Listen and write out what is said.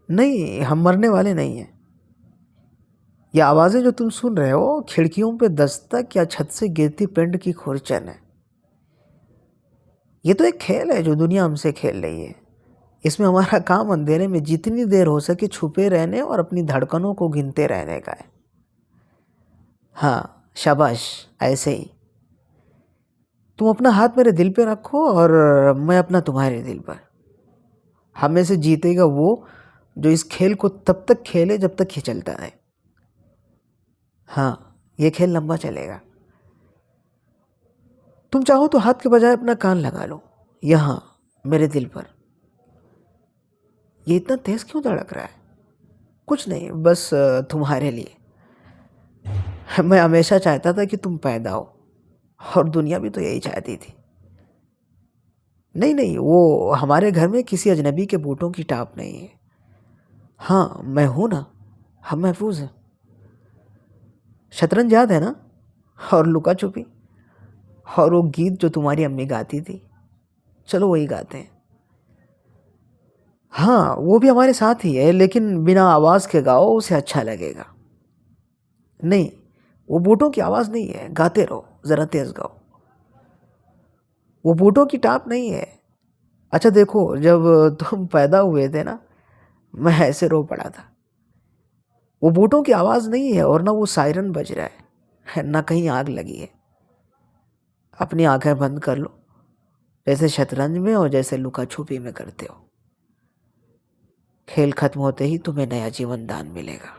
नहीं, हम मरने वाले नहीं हैं। ये आवाज़ें जो तुम सुन रहे हो, खिड़कियों पे दस्तक या छत से गिरती पेंट की खुरचन है। ये तो एक खेल है जो दुनिया हमसे खेल रही है। इसमें हमारा काम अंधेरे में जितनी देर हो सके छुपे रहने और अपनी धड़कनों को गिनते रहने का है। हाँ, शाबाश, ऐसे ही। तुम अपना हाथ मेरे दिल पे रखो और मैं अपना तुम्हारे दिल पर। हम में से जीतेगा वो जो इस खेल को तब तक खेले जब तक ये चलता है। हाँ, ये खेल लंबा चलेगा। तुम चाहो तो हाथ के बजाय अपना कान लगा लो, यहाँ मेरे दिल पर। ये इतना तेज क्यों धड़क रहा है? कुछ नहीं, बस तुम्हारे लिए। मैं हमेशा चाहता था कि तुम पैदा हो, और दुनिया भी तो यही चाहती थी। नहीं नहीं, वो हमारे घर में किसी अजनबी के बूटों की टाप नहीं है। हाँ, मैं हूं ना, हम महफूज हैं। शतरंज याद है ना? और लुका छुपी, और वो गीत जो तुम्हारी अम्मी गाती थी, चलो वही गाते हैं। हाँ, वो भी हमारे साथ ही है, लेकिन बिना आवाज़ के गाओ, उसे अच्छा लगेगा। नहीं, वो बूटों की आवाज़ नहीं है, गाते रहो, ज़रा तेज़ गाओ। वो बूटों की टाप नहीं है। अच्छा देखो, जब तुम पैदा हुए थे ना, मैं ऐसे रो पड़ा था। वो बूटों की आवाज़ नहीं है, और ना वो सायरन बज रहा है, ना कहीं आग लगी है। अपनी आंखें बंद कर लो, जैसे शतरंज में और जैसे लुका छुपी में करते हो। खेल खत्म होते ही तुम्हें नया जीवन दान मिलेगा।